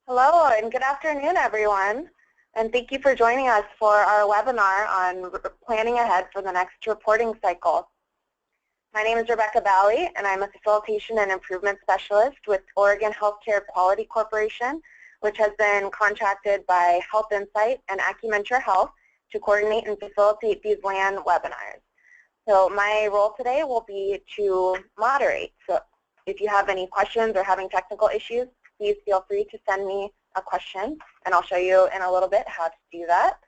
Hello and good afternoon, everyone. And thank you for joining us for our webinar on planning ahead for the next reporting cycle. My name is Rebecca Bally, and I'm a Facilitation and Improvement Specialist with Oregon Healthcare Quality Corporation, which has been contracted by Health Insight and Acumenture Health to coordinate and facilitate these LAN webinars. So my role today will be to moderate. So if you have any questions or having technical issues, please feel free to send me a question, and I'll show you in a little bit how to do that.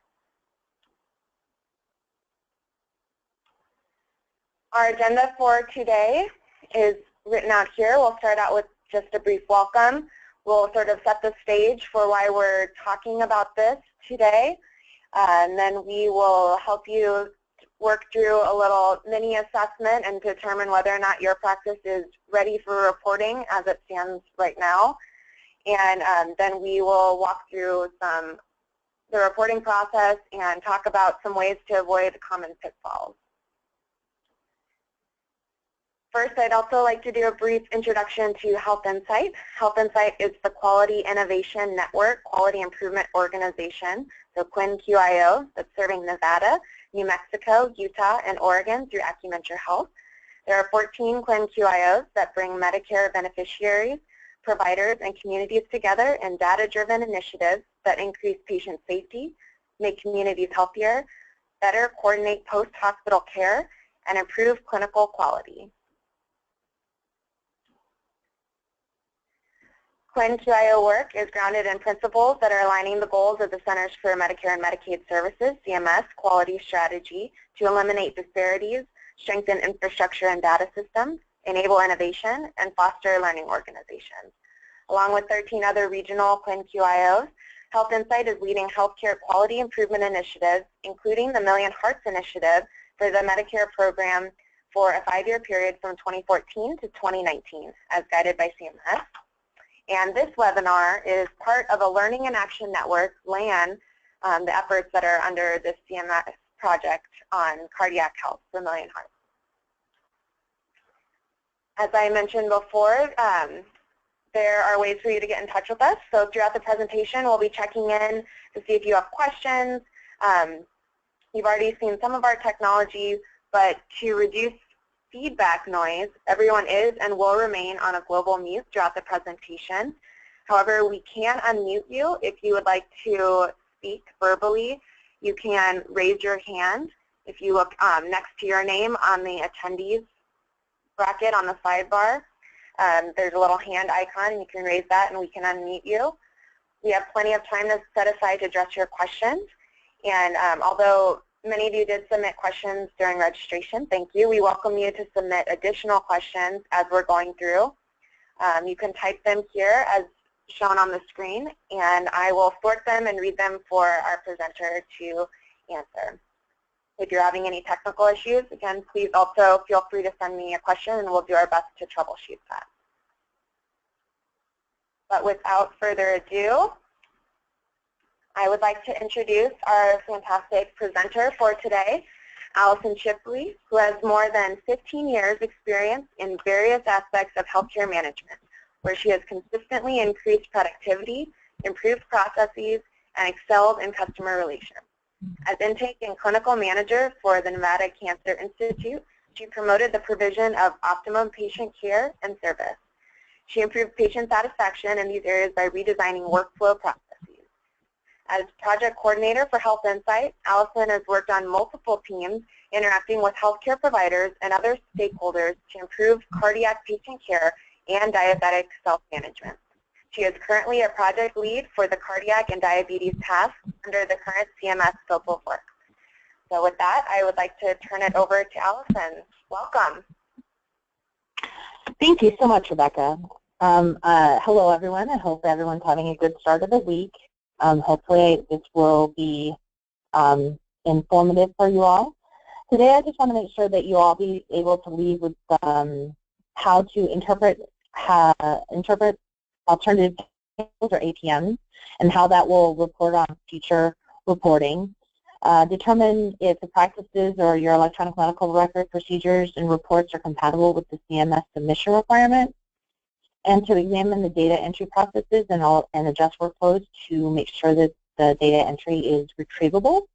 Our agenda for today is written out here. We'll start out with just a brief welcome. We'll sort of set the stage for why we're talking about this today, and then we will help you work through a little mini assessment and determine whether or not your practice is ready for reporting as it stands right now. And then we will walk through the reporting process and talk about some ways to avoid common pitfalls. First, I'd also like to do a brief introduction to Health Insight. Health Insight is the Quality Innovation Network Quality Improvement Organization, so QuINQ-IO, that's serving Nevada, New Mexico, Utah, and Oregon through Acumenture Health. There are 14 QuINQ-IOs that bring Medicare beneficiaries, providers, and communities together in data-driven initiatives that increase patient safety, make communities healthier, better coordinate post-hospital care, and improve clinical quality. QuiNQ-IO work is grounded in principles that are aligning the goals of the Centers for Medicare and Medicaid Services, CMS, quality strategy to eliminate disparities, strengthen infrastructure and data systems, enable innovation, and foster learning organizations. Along with 13 other regional QuiNQ-IOs, Health Insight is leading healthcare quality improvement initiatives, including the Million Hearts Initiative for the Medicare program for a 5-year period from 2014 to 2019, as guided by CMS. And this webinar is part of a Learning in Action Network, LAN, the efforts that are under this CMS project on cardiac health for Million Hearts. As I mentioned before, there are ways for you to get in touch with us. So throughout the presentation, we'll be checking in to see if you have questions. You've already seen some of our technology, but to reduce feedback noise, everyone is and will remain on a global mute throughout the presentation. However, we can unmute you if you would like to speak verbally. You can raise your hand. If you look next to your name on the attendees bracket on the sidebar, there's a little hand icon, and you can raise that and we can unmute you. We have plenty of time to set aside to address your questions. And although many of you did submit questions during registration, thank you. We welcome you to submit additional questions as we're going through. You can type them here as shown on the screen, and I will sort them and read them for our presenter to answer. If you're having any technical issues, again, please also feel free to send me a question and we'll do our best to troubleshoot that. But without further ado, I would like to introduce our fantastic presenter for today, Allison Shipley, who has more than 15 years experience in various aspects of healthcare management, where she has consistently increased productivity, improved processes, and excelled in customer relations. As intake and clinical manager for the Nevada Cancer Institute, she promoted the provision of optimum patient care and service. She improved patient satisfaction in these areas by redesigning workflow processes. As project coordinator for Health Insight, Allison has worked on multiple teams interacting with healthcare providers and other stakeholders to improve cardiac patient care and diabetic self-management. She is currently a project lead for the cardiac and diabetes task under the current CMS scope of work. So with that, I would like to turn it over to Allison. Welcome. Thank you so much, Rebecca. Hello, everyone. I hope everyone's having a good start of the week. Hopefully this will be informative for you all. Today I just want to make sure that you all be able to leave with how to interpret alternative tables or ATMs and how that will report on future reporting. Determine if the practices or your electronic medical record procedures and reports are compatible with the CMS submission requirement. and to examine the data entry processes and adjust workflows to make sure that the data entry is retrievable,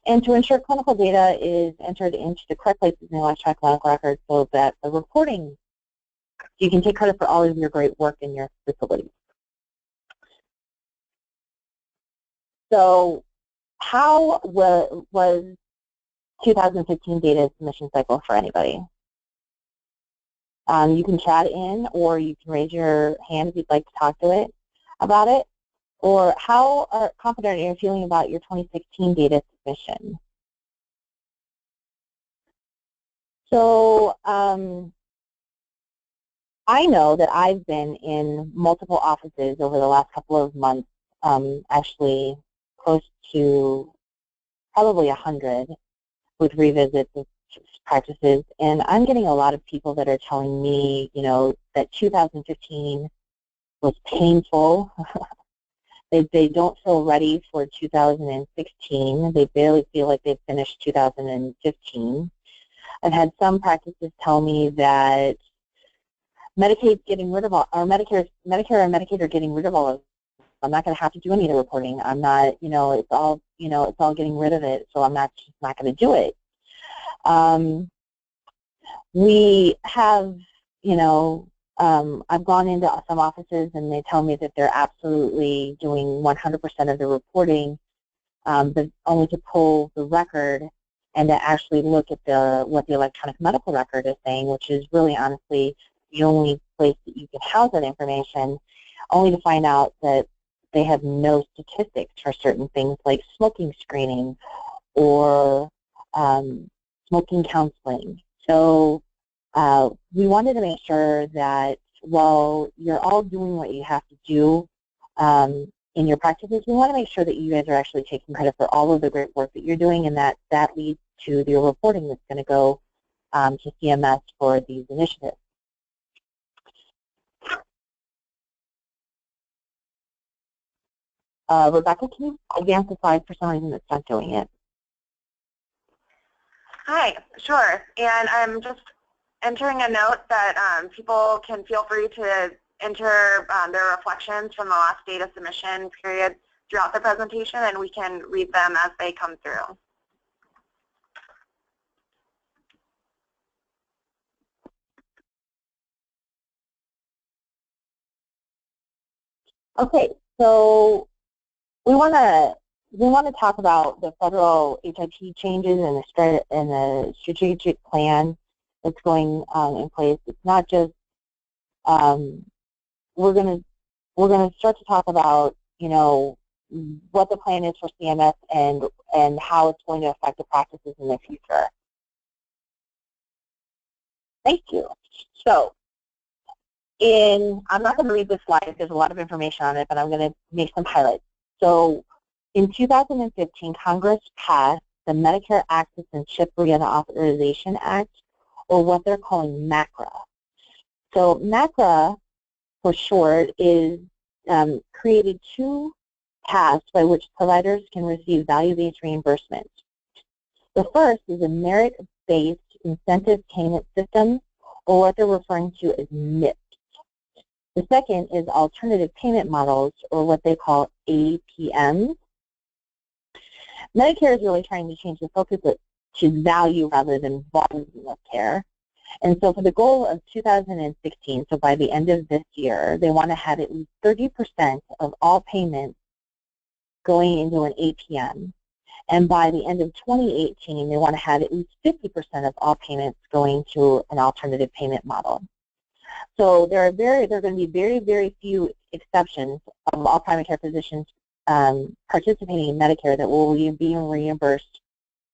and to ensure clinical data is entered into the correct places in the electronic medical record so that the reporting, you can take credit for all of your great work in your facility. So how was 2015 data submission cycle for anybody? You can chat in, or you can raise your hand if you'd like to talk about it. Or how confident are you feeling about your 2016 data submission? So I know that I've been in multiple offices over the last couple of months, actually close to probably 100 with revisits of practices, and I'm getting a lot of people that are telling me, you know, that 2015 was painful. They don't feel ready for 2016. They barely feel like they've finished 2015. I've had some practices tell me that Medicaid's getting rid of all, or Medicare and Medicaid are getting rid of all of it. I'm not going to have to do any of the reporting. I'm not, you know, it's all getting rid of it, so I'm just not going to do it. We have, you know, I've gone into some offices and they tell me that they're absolutely doing 100% of the reporting, but only to pull the record and to actually look at what the electronic medical record is saying, which is really honestly the only place that you can house that information, only to find out that they have no statistics for certain things like smoking screening or smoking counseling. So we wanted to make sure that while you're all doing what you have to do in your practices, we want to make sure that you guys are actually taking credit for all of the great work that you're doing, and that leads to the reporting that's going to go to CMS for these initiatives. Rebecca, can you advance the slide? For some reason it's not doing it. Hi, sure. And I'm just entering a note that people can feel free to enter their reflections from the last data submission period throughout the presentation, and we can read them as they come through. Okay, so we want to talk about the federal HIP changes and the strategic plan that's going in place. It's not just we're going to start to talk about, you know, what the plan is for CMS and how it's going to affect the practices in the future. Thank you. So I'm not going to read this slide. There's a lot of information on it, but I'm going to make some highlights. So in 2015, Congress passed the Medicare Access and CHIP Reauthorization Act, or what they're calling MACRA. So MACRA, for short, is created two paths by which providers can receive value-based reimbursement. The first is a merit-based incentive payment system, or what they're referring to as MIPS. The second is alternative payment models, or what they call APMs. Medicare is really trying to change the focus to value rather than volume of care. And so for the goal of 2016, so by the end of this year, they want to have at least 30% of all payments going into an APM. And by the end of 2018, they want to have at least 50% of all payments going to an alternative payment model. So there are going to be very, very few exceptions of all primary care physicians participating in Medicare that will be reimbursed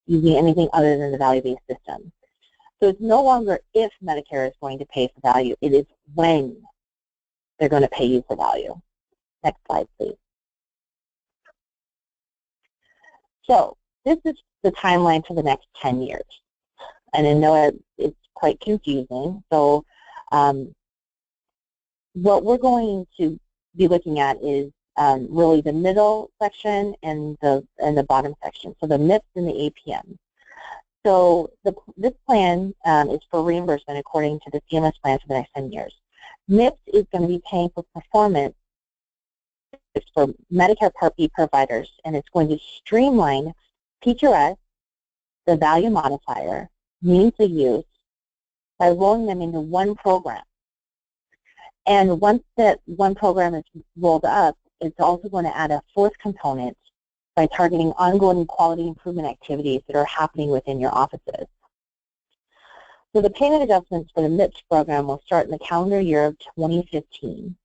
using anything other than the value-based system. So it's no longer if Medicare is going to pay for value, it is when they're going to pay you for value. Next slide, please. So this is the timeline for the next 10 years. And I know it's quite confusing. So what we're going to be looking at is really the middle section and the bottom section. So the MIPS and the APM. So this plan is for reimbursement according to the CMS plan for the next 10 years. MIPS is going to be paying for performance for Medicare Part B providers, and it's going to streamline PQRS, the value modifier, means of use, by rolling them into one program. And once that one program is rolled up, it's also going to add a fourth component by targeting ongoing quality improvement activities that are happening within your offices. So the payment adjustments for the MIPS program will start in the calendar year of 2015,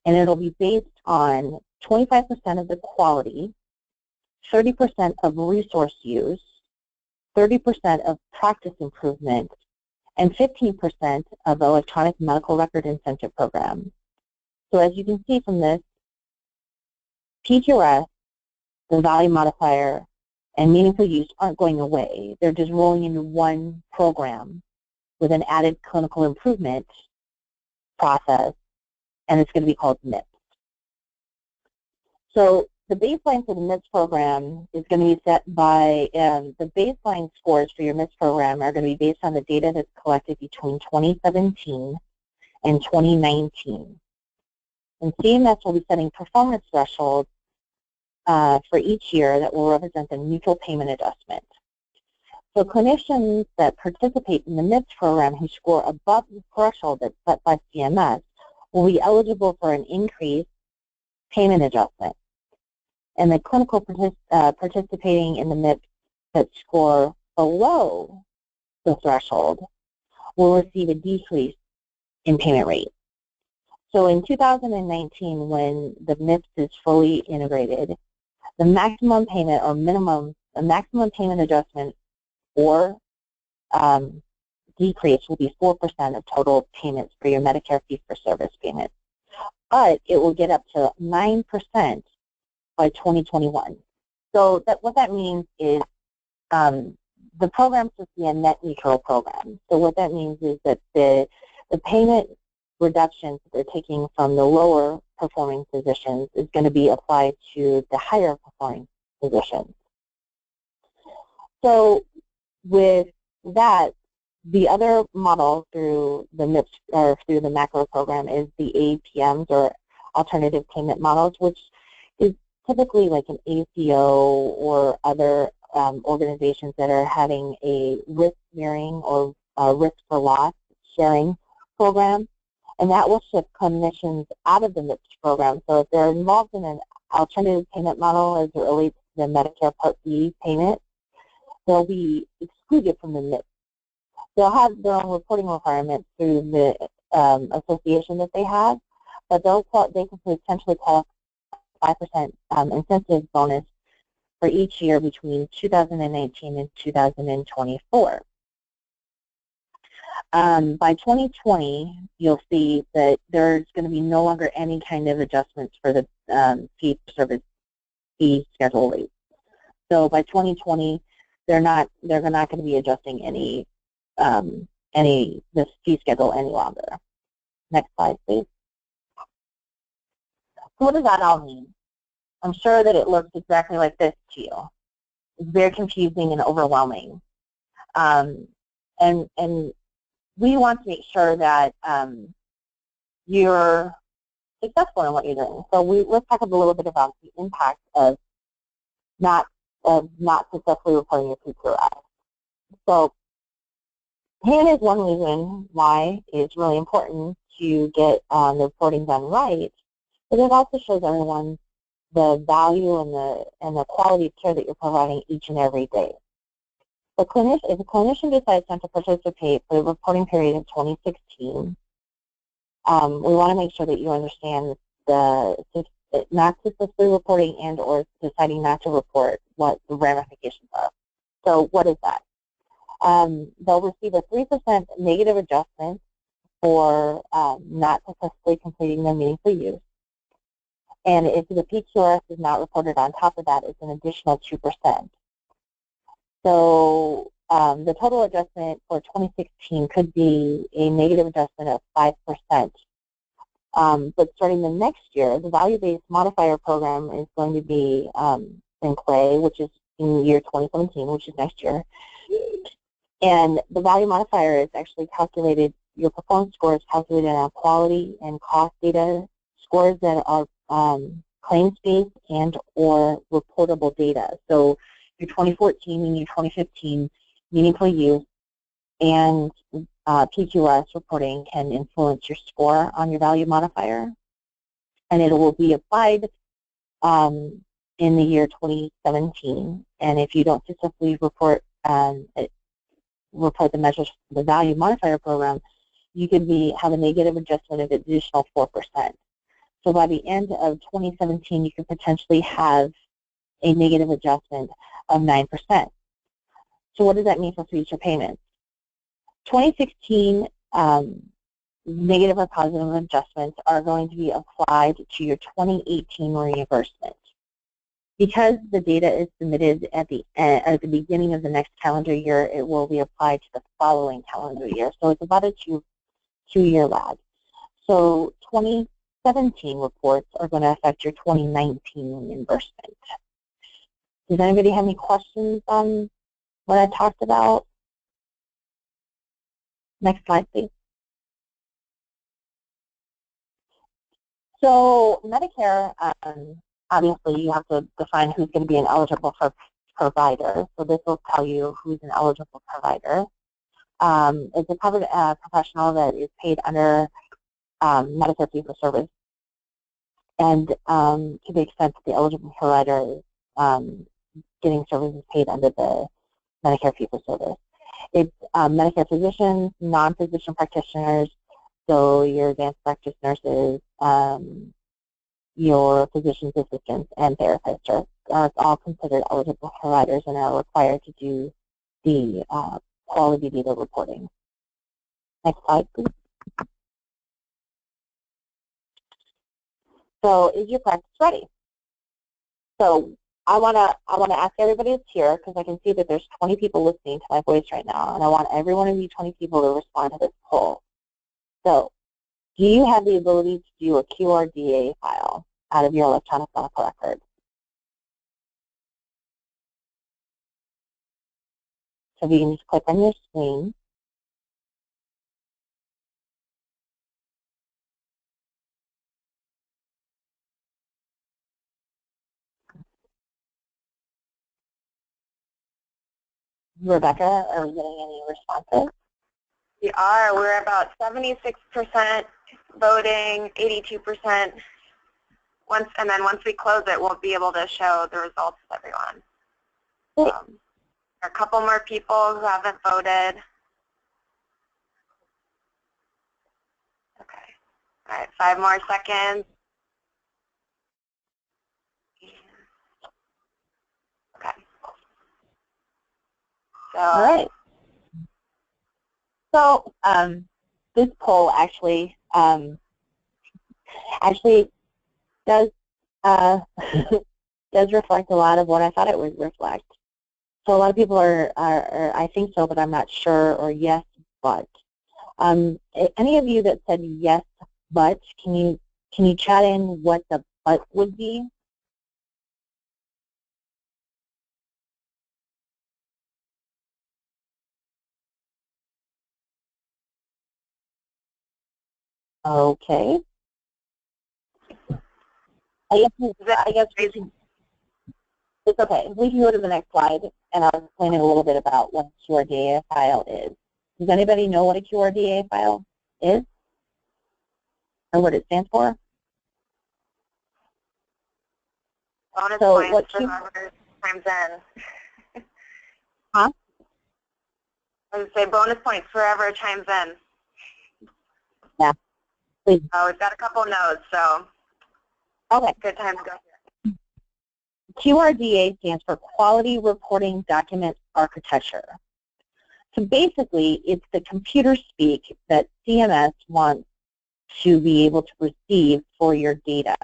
and it'll be based on 25% of the quality, 30% of resource use, 30% of practice improvement, and 15% of the electronic medical record incentive program. So as you can see from this, PQRS, the value modifier, and meaningful use aren't going away. They're just rolling into one program with an added clinical improvement process, and it's going to be called MIPS. So the baseline for the MIPS program is going to be set by, the baseline scores for your MIPS program are going to be based on the data that's collected between 2017 and 2019. And CMS will be setting performance thresholds for each year that will represent the neutral payment adjustment. So clinicians that participate in the MIPS program who score above the threshold that's set by CMS will be eligible for an increased payment adjustment. And the clinical participating in the MIPS that score below the threshold will receive a decrease in payment rate. So in 2019, when the MIPS is fully integrated, the maximum payment or maximum payment adjustment or decrease will be 4% of total payments for your Medicare fee-for-service payment. But it will get up to 9% by 2021. So what that means is the program should be a net neutral program. So what that means is that the payment reductions that they're taking from the lower performing physicians is going to be applied to the higher performing physicians. So with that, the other model through the MIPS or through the macro program is the APMs or alternative payment models, which is typically like an ACO or other organizations that are having a risk sharing or risk for loss sharing program, and that will shift clinicians out of the MIPS program. So if they're involved in an alternative payment model as it relates to the Medicare Part B payment, they'll be excluded from the MIPS. They'll have their own reporting requirements through the association that they have, but they can potentially qualify 5% incentive bonus for each year between 2019 and 2024. By 2020, you'll see that there's going to be no longer any kind of adjustments for the fee-for-service fee schedule rate. So by 2020, they're not going to be adjusting this fee schedule any longer. Next slide, please. So what does that all mean? I'm sure that it looks exactly like this to you. It's very confusing and overwhelming. And we want to make sure that you're successful in what you're doing. So let's talk a little bit about the impact of not successfully reporting your PQRS. So payment is one reason why it's really important to get the reporting done right, but it also shows everyone the value and the quality of care that you're providing each and every day. If a clinician decides not to participate for the reporting period in 2016, we want to make sure that you understand not successfully reporting and or deciding not to report, what the ramifications are. So what is that? They'll receive a 3% negative adjustment for not successfully completing their meaningful use. And if the PQRS is not reported on top of that, it's an additional 2%. So the total adjustment for 2016 could be a negative adjustment of 5%. But starting the next year, the value-based modifier program is going to be in play, which is in year 2017, which is next year. And the value modifier is actually calculated your performance score is calculated on quality and cost data, scores that are claims-based and or reportable data. So your 2014 and your 2015 meaningful use and PQS reporting can influence your score on your value modifier, and it will be applied in the year 2017. And if you don't successfully report the measures for the value modifier program, you could have a negative adjustment of additional 4%. So by the end of 2017, you could potentially have a negative adjustment of 9%. So what does that mean for future payments? 2016 negative or positive adjustments are going to be applied to your 2018 reimbursement. Because the data is submitted at the beginning of the next calendar year, it will be applied to the following calendar year. So it's about a two-year lag. So 2017 reports are going to affect your 2019 reimbursement. Does anybody have any questions on what I talked about? Next slide, please. So Medicare, obviously you have to define who's going to be an eligible provider. So this will tell you who's an eligible provider. It's a covered professional that is paid under Medicare fee-for-service. And to the extent that the eligible provider is getting services paid under the Medicare fee-for-service. It's Medicare physicians, non-physician practitioners, so your advanced practice nurses, your physician's assistants, and therapists are all considered eligible providers and are required to do the quality data reporting. Next slide, please. So is your practice ready? So I wanna ask everybody that's here, because I can see that there's 20 people listening to my voice right now, and I want every one of you 20 people to respond to this poll. So do you have the ability to do a QRDA file out of your electronic medical record? So if you can just click on your screen. Rebecca, are we getting any responses? We are. We're about 76% voting, 82%. And then once we close it, we'll be able to show the results to everyone. There are a couple more people who haven't voted. Okay. All right, 5 more seconds. Okay. So, all right. So this poll actually does does reflect a lot of what I thought it would reflect. So a lot of people are I think so, but I'm not sure, or yes, but. Any of you that said yes, but, can you chat in what the but would be? Okay. I guess we can, it's okay. We can go to the next slide, and I'll explain a little bit about what a QRDA file is. Does anybody know what a QRDA file is, or what it stands for? Bonus points for whoever chimes in. Huh? I was going to say bonus points for whoever chimes in. Yeah. Please. Oh, we've got a couple no's, so okay. Good time to go here. QRDA stands for Quality Reporting Document Architecture. So basically, it's the computer speak that CMS wants to be able to receive for your data.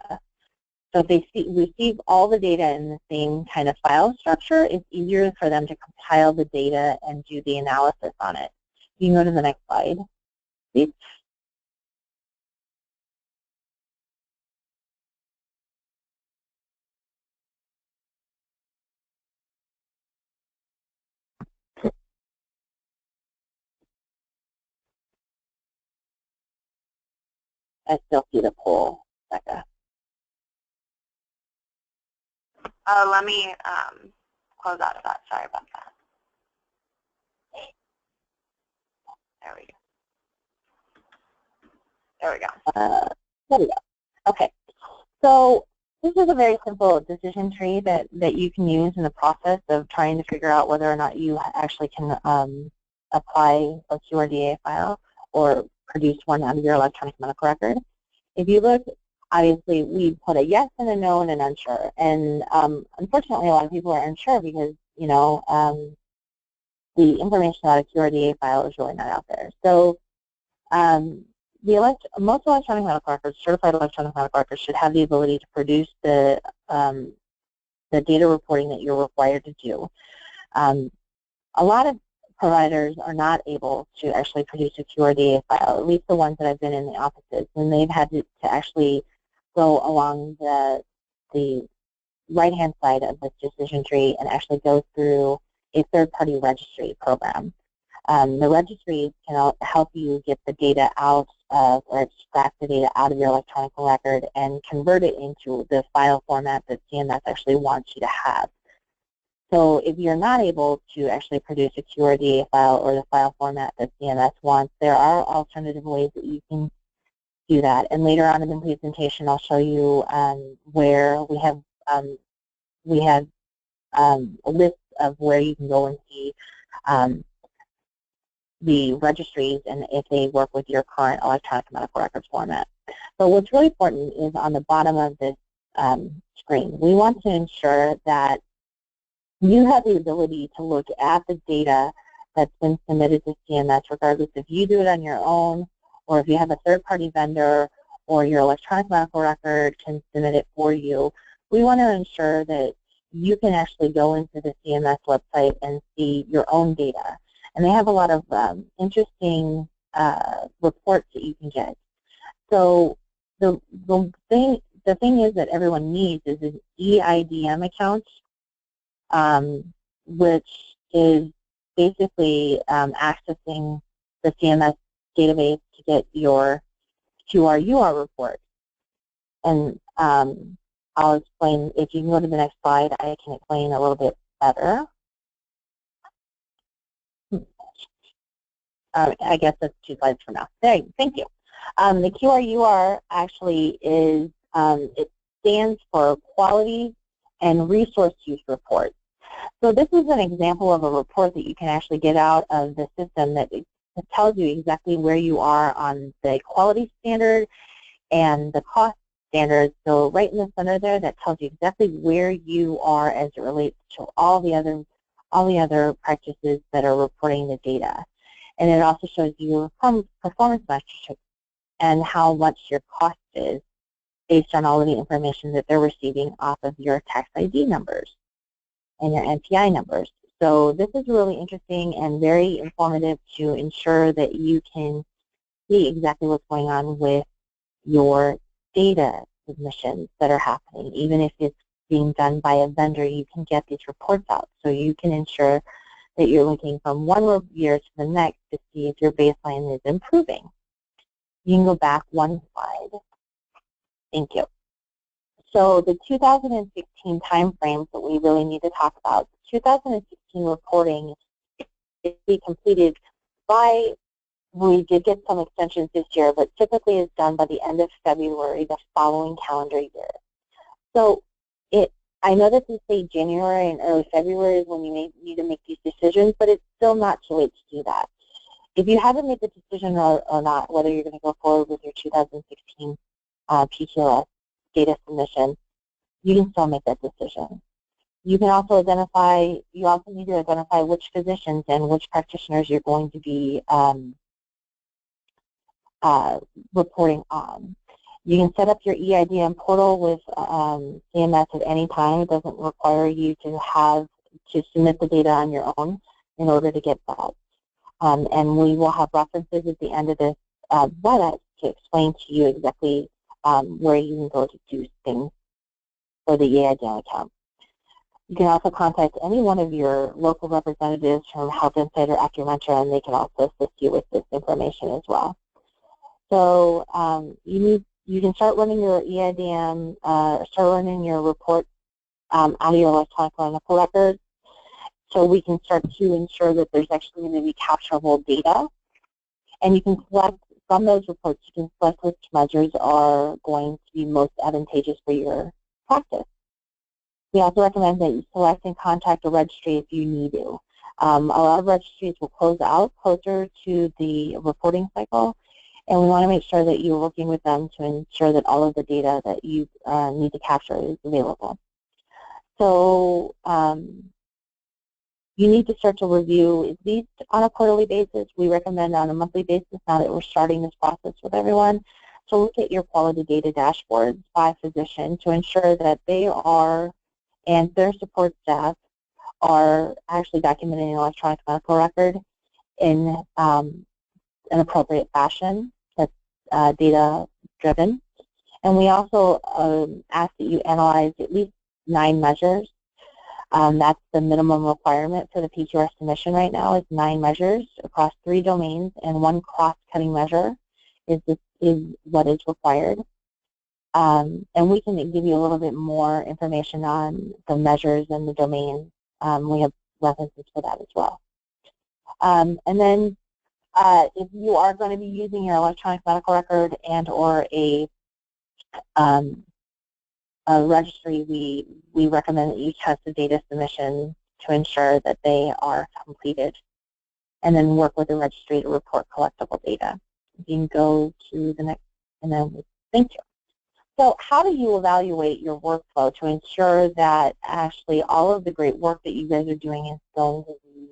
So if they receive all the data in the same kind of file structure, it's easier for them to compile the data and do the analysis on it. You can go to the next slide, please. I still see the poll, Becca. Let me close out of that. Sorry about that. There we go. There we go. There we go. Okay. So this is a very simple decision tree that you can use in the process of trying to figure out whether or not you actually can apply a QRDA file or produce one out of your electronic medical record. If you look, obviously we put a yes and a no and an unsure. And unfortunately, a lot of people are unsure because, you know, the information about a QRDA file is really not out there. So most electronic medical records, certified electronic medical records, should have the ability to produce the data reporting that you're required to do. A lot of providers are not able to actually produce a QRDA file, at least the ones that I've been in the offices, and they've had to actually go along the right-hand side of this decision tree and actually go through a third-party registry program. The registries can help you get the data out of, or extract the data out of your electronic record and convert it into the file format that CMS actually wants you to have. So if you're not able to actually produce a QRDA file or the file format that CMS wants, there are alternative ways that you can do that. And later on in the presentation, I'll show you where we have a list of where you can go and see the registries and if they work with your current electronic medical records format. But what's really important is on the bottom of this screen, we want to ensure that you have the ability to look at the data that's been submitted to CMS, regardless if you do it on your own or if you have a third-party vendor or your electronic medical record can submit it for you. We want to ensure that you can actually go into the CMS website and see your own data. And they have a lot of interesting reports that you can get. So the thing is that everyone needs is an EIDM account, which is basically accessing the CMS database to get your QRUR report. And I'll explain, if you can go to the next slide, I can explain a little bit better. I guess that's 2 slides from now. There, thank you. The QRUR actually is, it stands for Quality and Resource Use Report. So this is an example of a report that you can actually get out of the system that tells you exactly where you are on the quality standard and the cost standard. So right in the center there, that tells you exactly where you are as it relates to all the other practices that are reporting the data. And it also shows you your performance metrics and how much your cost is based on all of the information that they're receiving off of your tax ID numbers and your NPI numbers. So this is really interesting and very informative to ensure that you can see exactly what's going on with your data submissions that are happening. Even if it's being done by a vendor, you can get these reports out so you can ensure that you're looking from one year to the next to see if your baseline is improving. You can go back 1 slide. Thank you. So the 2016 timeframes that we really need to talk about. 2016 reporting is completed by, we did get some extensions this year, but typically is done by the end of February the following calendar year. So I know that they say January and early February is when you may need to make these decisions, but it's still not too late to do that. If you haven't made the decision or not, whether you're going to go forward with your 2016 PQLS data submission, you can still make that decision. You can also identify, you also need to identify which physicians and which practitioners you're going to be reporting on. You can set up your EIDM portal with CMS at any time. It doesn't require you to submit the data on your own in order to get that. And we will have references at the end of this webinar to explain to you exactly where you can go to do things for the EIDM account. You can also contact any one of your local representatives from Health Insight or Acumentra, and they can also assist you with this information as well. So you can start running your EIDM, start running your report out of your electronic medical records, so we can start to ensure that there's actually going to be capturable data. And you can select from those reports, you can select which measures are going to be most advantageous for your practice. We also recommend that you select and contact a registry if you need to. A lot of registries will close out closer to the reporting cycle, and we want to make sure that you're working with them to ensure that all of the data that you need to capture is available. So you need to start to review at least on a quarterly basis. We recommend on a monthly basis now that we're starting this process with everyone. So look at your quality data dashboards by physician to ensure that they are, and their support staff are actually documenting an electronic medical record in an appropriate fashion that's data driven. And we also ask that you analyze at least 9 measures. That's the minimum requirement for the PQR submission right now, is 9 measures across 3 domains, and 1 cross-cutting measure is what is required. And we can give you a little bit more information on the measures and the domains. We have references for that as well. And then if you are going to be using your electronic medical record and or a registry, we recommend that you test the data submission to ensure that they are completed, and then work with the registry to report collectible data. You can go to the next, and then thank you. So how do you evaluate your workflow to ensure that actually all of the great work that you guys are doing is going to be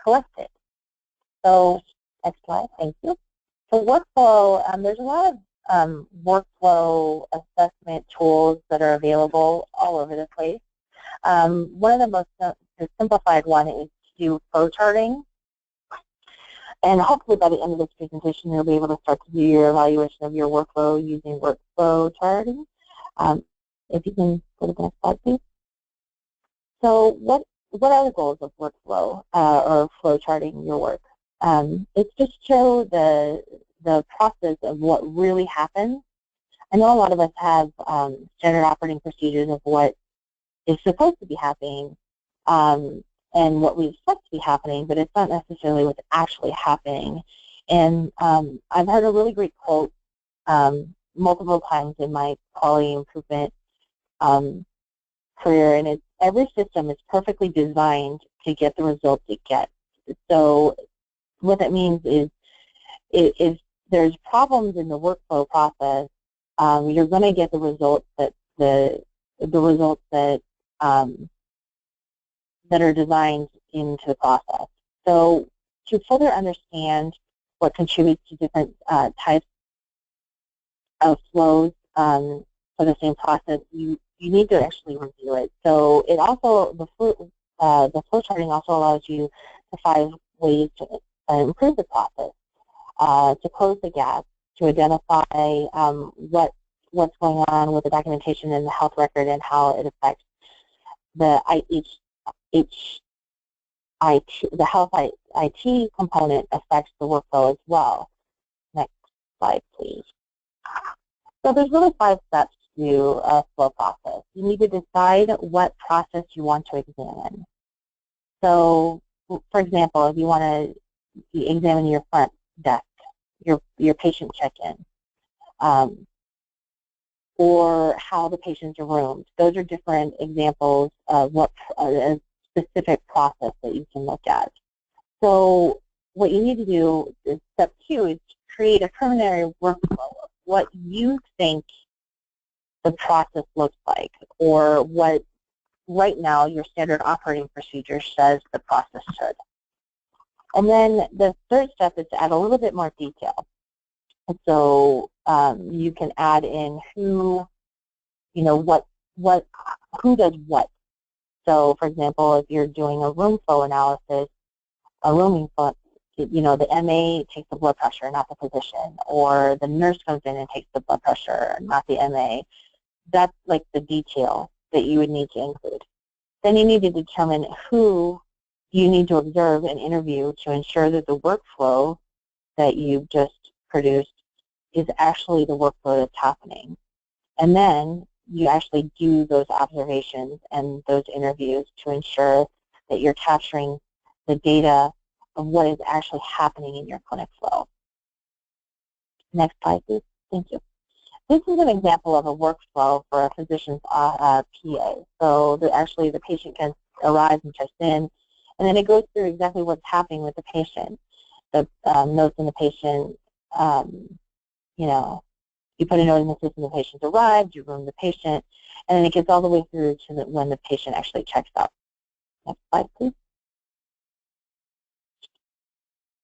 collected? So next slide, thank you. So workflow, there's a lot of workflow assessment tools that are available all over the place. One of the most the simplified one is to do flow charting. And hopefully by the end of this presentation, you'll be able to start to do your evaluation of your workflow using workflow charting. If you can go to the next slide, please. So what are the goals of workflow or flow charting your work? It's just show the process of what really happens. I know a lot of us have standard operating procedures of what is supposed to be happening and what we expect to be happening, but it's not necessarily what's actually happening. And I've heard a really great quote multiple times in my quality improvement career, and it's, every system is perfectly designed to get the results it gets. So what that means is if there's problems in the workflow process, you're going to get the results that the results that that are designed into the process. So to further understand what contributes to different types of flows for the same process, you need to actually review it. So it also, the flow charting also allows you to find ways to improve the process, to close the gap, to identify what's going on with the documentation in the health record and how it affects the the health IT component affects the workflow as well. Next slide, please. So there's really 5 steps to a flow process. You need to decide what process you want to examine. So, for example, if you want to examine your front desk, your patient check-in, or how the patients are roomed. Those are different examples of what a specific process that you can look at. So what you need to do is step 2 is create a preliminary workflow of what you think the process looks like, or what right now your standard operating procedure says the process should. And then the third step is to add a little bit more detail. And so you can add in who, who does what. So, for example, if you're doing a room flow analysis, a rooming flow, the MA takes the blood pressure, not the physician, or the nurse comes in and takes the blood pressure, not the MA. That's like the detail that you would need to include. Then you need to determine who you need to observe and interview to ensure that the workflow that you've just produced is actually the workflow that's happening. And then you actually do those observations and those interviews to ensure that you're capturing the data of what is actually happening in your clinic flow. Next slide, please. Thank you. This is an example of a workflow for a physician's PA. So actually the patient can arrive and checks in, and then it goes through exactly what's happening with the patient. The notes in the patient, you know, you put a note in the system, the patient's arrived, you room the patient, and then it gets all the way through to when the patient actually checks out. Next slide, please.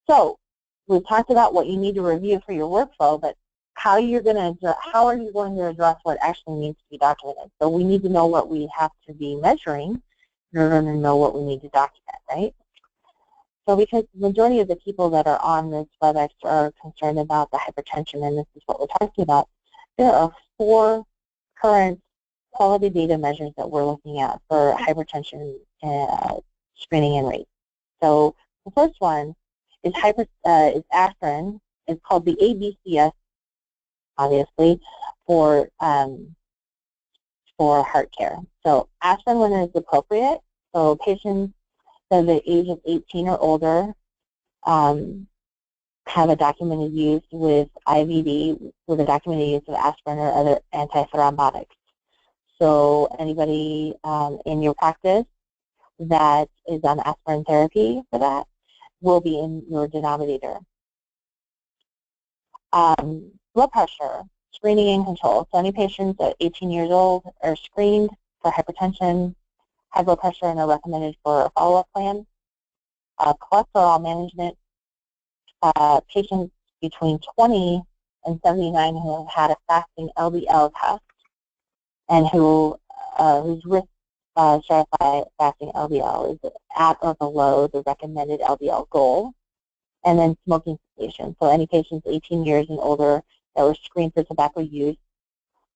So we've talked about what you need to review for your workflow, but how are you going to address what actually needs to be documented? So we need to know what we have to be measuring in order to know what we need to document, right? So because the majority of the people that are on this WebEx are concerned about the hypertension, and this is what we're talking about, there are 4 current quality data measures that we're looking at for hypertension screening and rate. So the first one is aspirin. It's called the ABCS, obviously, for heart care. So aspirin when it's appropriate. So patients at the age of 18 or older have a documented use with IVD, with a documented use of aspirin or other antithrombotics. So anybody in your practice that is on aspirin therapy for that will be in your denominator. Blood pressure, screening and control. So any patients at 18 years old are screened for hypertension, high blood pressure, and are recommended for a follow-up plan. Cholesterol management, patients between 20 and 79 who have had a fasting LDL test and whose risk stratified fasting LDL is at or below the recommended LDL goal. And then smoking cessation. So any patients 18 years and older that were screened for tobacco use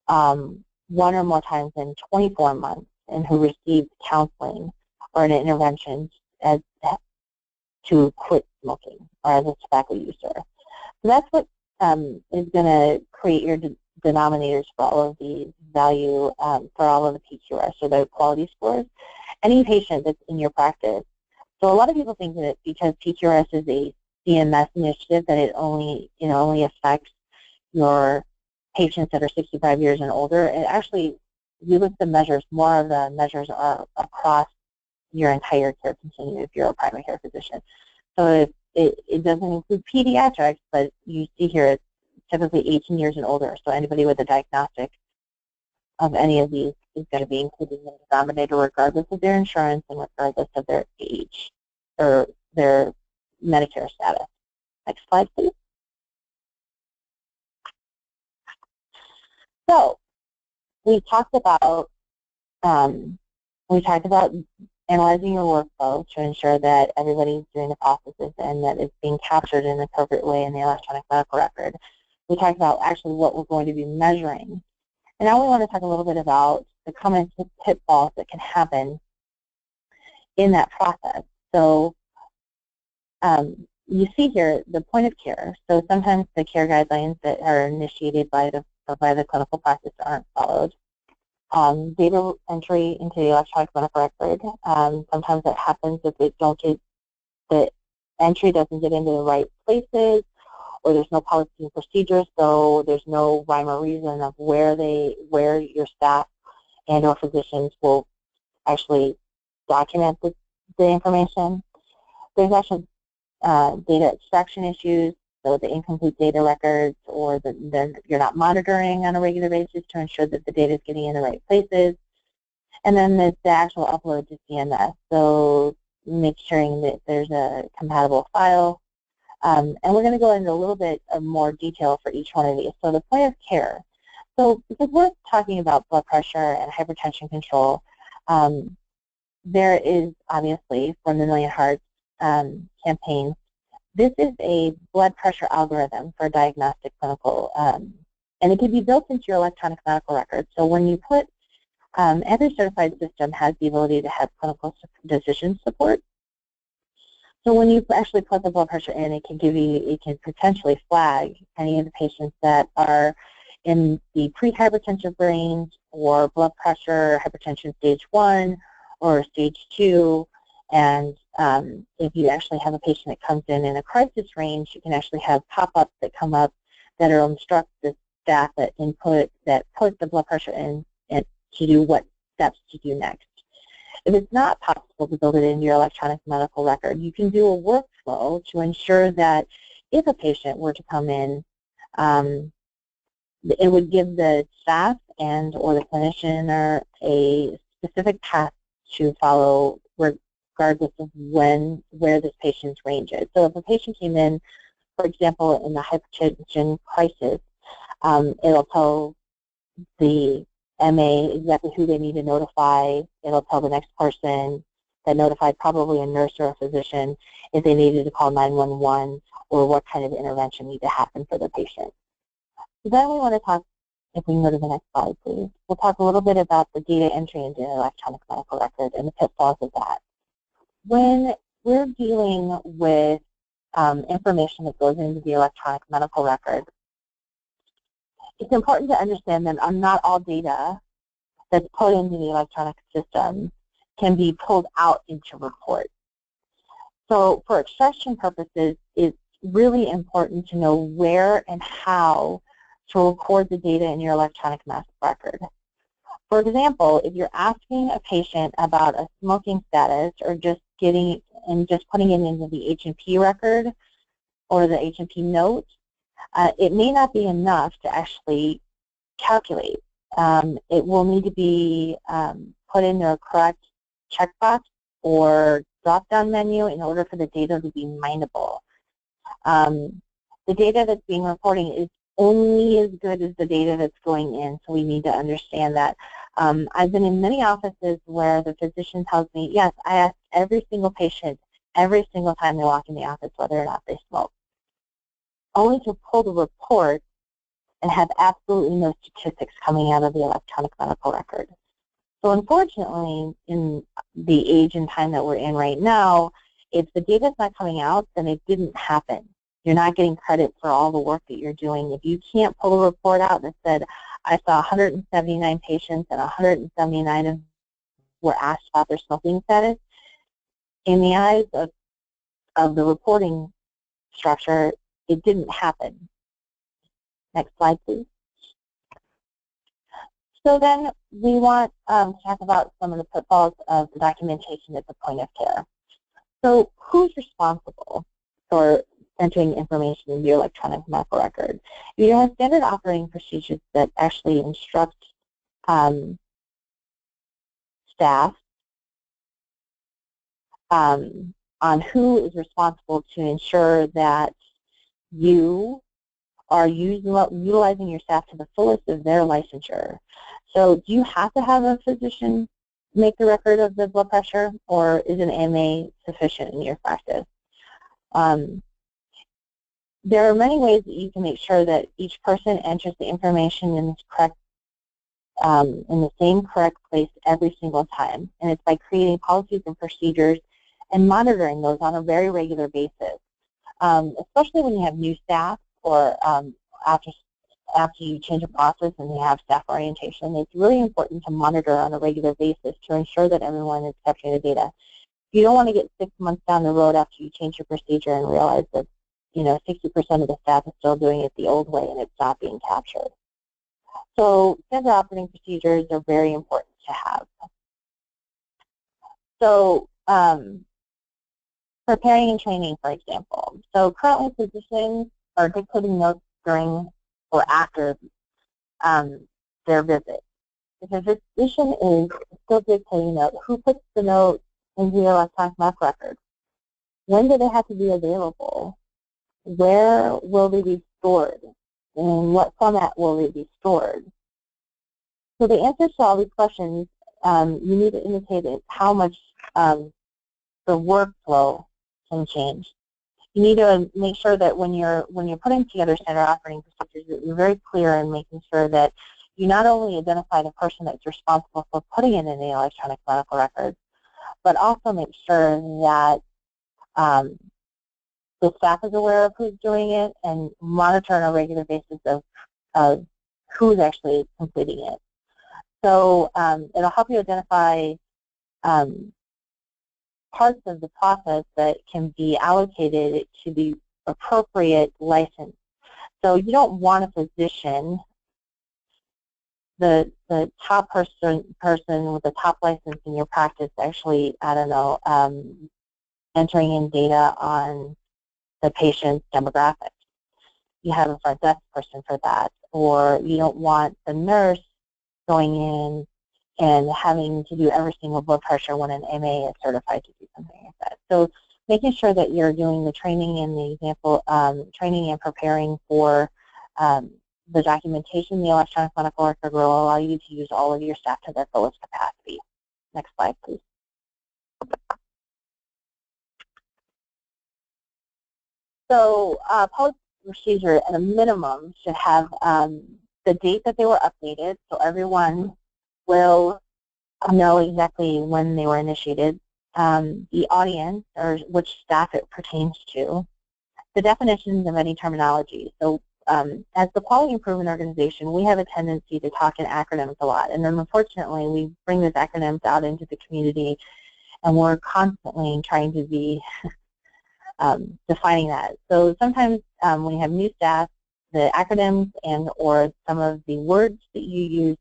1 or more times in 24 months and who received counseling or an intervention to quit smoking or as a tobacco user. So that's what is going to create your denominators for all of these value, for all of the PQRS or the quality scores. Any patient that's in your practice. So a lot of people think that because PQRS is a CMS initiative that it only affects your patients that are 65 years and older. And actually, if you look at the measures, more of the measures are across your entire care continuum if you're a primary care physician. So it doesn't include pediatrics, but you see here it's typically 18 years and older. So anybody with a diagnostic of any of these is going to be included in the denominator regardless of their insurance and regardless of their age or their Medicare status. Next slide, please. So we talked about analyzing your workflow to ensure that everybody's doing the processes and that it's being captured in an appropriate way in the electronic medical record. We talked about actually what we're going to be measuring. And now we want to talk a little bit about the common pitfalls that can happen in that process. So you see here the point of care. So sometimes the care guidelines that are initiated by the clinical practice aren't followed. Data entry into the electronic medical record. Sometimes that happens if the entry doesn't get into the right places, or there's no policy and procedures, so there's no rhyme or reason of where your staff and or physicians will actually document the information. There's actually data extraction issues, so the incomplete data records, or then you're not monitoring on a regular basis to ensure that the data is getting in the right places. And then there's the actual upload to CMS, so make sure that there's a compatible file. And we're going to go into a little bit of more detail for each one of these. So the point of care. So because we're talking about blood pressure and hypertension control, there is obviously from the Million Hearts campaign, this is a blood pressure algorithm for diagnostic clinical, and it can be built into your electronic medical record. So when you put, every certified system has the ability to have clinical decision support. So when you actually put the blood pressure in, it can potentially flag any of the patients that are in the pre-hypertensive range or blood pressure hypertension stage 1 or stage 2. And if you actually have a patient that comes in a crisis range, you can actually have pop-ups that come up that will instruct the staff that put the blood pressure in and to do what steps to do next. If it's not possible to build it into your electronic medical record, you can do a workflow to ensure that if a patient were to come in, it would give the staff or the clinician a specific path to follow regardless of where this patient's range is. So if a patient came in, for example, in the hypertension crisis, it'll tell the MA exactly who they need to notify. It'll tell the next person that notified, probably a nurse or a physician, if they needed to call 911 or what kind of intervention needed to happen for the patient. So then we want to talk, if we can go to the next slide, please. We'll talk a little bit about the data entry into an electronic medical record and the pitfalls of that. When we're dealing with information that goes into the electronic medical record, it's important to understand that not all data that's put into the electronic system can be pulled out into reports. So for extraction purposes, it's really important to know where and how to record the data in your electronic medical record. For example, if you're asking a patient about a smoking status or just putting it into the H&P record or the H&P note, it may not be enough to actually calculate. It will need to be put in a correct checkbox or drop-down menu in order for the data to be mineable. The data that's being reported is only as good as the data that's going in, so we need to understand that. I've been in many offices where the physician tells me, yes, I ask every single patient every single time they walk in the office whether or not they smoke, only to pull the report and have absolutely no statistics coming out of the electronic medical record. So unfortunately, in the age and time that we're in right now, if the data is not coming out, then it didn't happen. You're not getting credit for all the work that you're doing. If you can't pull a report out that said, I saw 179 patients and 179 of them were asked about their smoking status, in the eyes of the reporting structure, it didn't happen. Next slide, please. So then we want to talk about some of the pitfalls of the documentation at the point of care. So who's responsible for entering information in your electronic medical record? You have standard operating procedures that actually instruct staff on who is responsible to ensure that you are utilizing your staff to the fullest of their licensure. So do you have to have a physician make the record of the blood pressure, or is an MA sufficient in your practice? There are many ways that you can make sure that each person enters the information in the same correct place every single time, and it's by creating policies and procedures and monitoring those on a very regular basis, especially when you have new staff or after you change a process and you have staff orientation. It's really important to monitor on a regular basis to ensure that everyone is capturing the data. You don't want to get 6 months down the road after you change your procedure and realize that 60% of the staff is still doing it the old way and it's not being captured. So standard operating procedures are very important to have. So preparing and training, for example. So currently physicians are dictating notes during or after their visit. If a physician is still dictating a note, who puts the note into the electronic medical record? When do they have to be available? Where will they be stored? In what format will they be stored? So the answers to all these questions, you need to indicate how much the workflow can change. You need to make sure that when you're putting together standard operating procedures, that you're very clear in making sure that you not only identify the person that's responsible for putting it in the electronic medical record, but also make sure that the staff is aware of who's doing it, and monitor on a regular basis of who's actually completing it. So it'll help you identify parts of the process that can be allocated to the appropriate license. So you don't want a physician, the top person with the top license in your practice actually, I don't know, entering in data on the patient's demographics. You have a front desk person for that, or you don't want the nurse going in and having to do every single blood pressure when an MA is certified to do something like that. So making sure that you're doing the training and the example, training and preparing for the documentation, the electronic medical record will allow you to use all of your staff to their fullest capacity. Next slide, please. So policy procedure at a minimum should have the date that they were updated, so everyone will know exactly when they were initiated, the audience or which staff it pertains to, the definitions of any terminology. So as the quality improvement organization, we have a tendency to talk in acronyms a lot, and then unfortunately we bring those acronyms out into the community, and we're constantly trying to be defining that. So sometimes when you have new staff, the acronyms and or some of the words that you use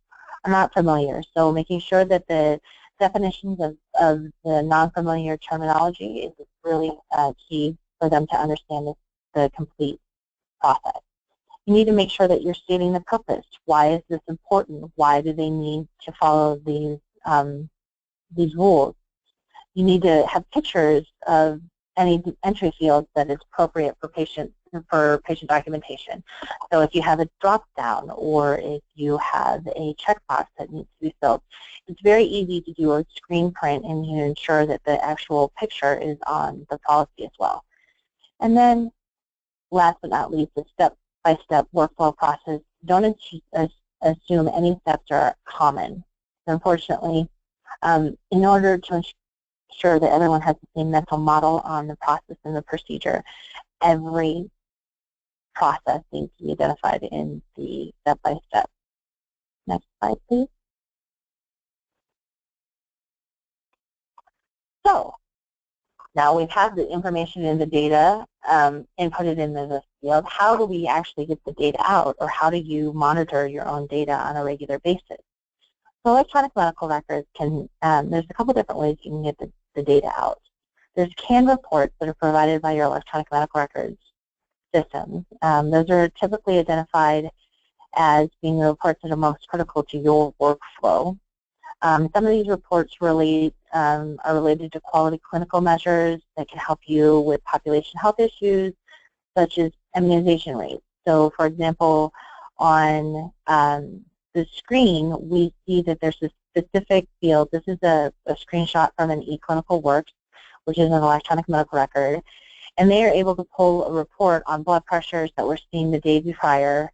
are not familiar. So making sure that the definitions of the non-familiar terminology is really key for them to understand the complete process. You need to make sure that you're stating the purpose. Why is this important? Why do they need to follow these rules? You need to have pictures of any entry fields that is appropriate for patient documentation. So if you have a drop-down or if you have a checkbox that needs to be filled, it's very easy to do a screen print and you ensure that the actual picture is on the policy as well. And then last but not least, the step-by-step workflow process. Don't assume any steps are common. Unfortunately, in order to ensure that everyone has the same mental model on the process and the procedure, every process needs to be identified in the step-by-step. Next slide, please. So now we've had the information in the data inputted into the field. How do we actually get the data out, or how do you monitor your own data on a regular basis? So electronic medical records can, there's a couple different ways you can get the data out. There's canned reports that are provided by your electronic medical records systems. Those are typically identified as being the reports that are most critical to your workflow. Some of these reports are related to quality clinical measures that can help you with population health issues, such as immunization rates. So, for example, on the screen, we see that there's a specific field. This is a screenshot from an eClinicalWorks, which is an electronic medical record, and they are able to pull a report on blood pressures that were seen the day prior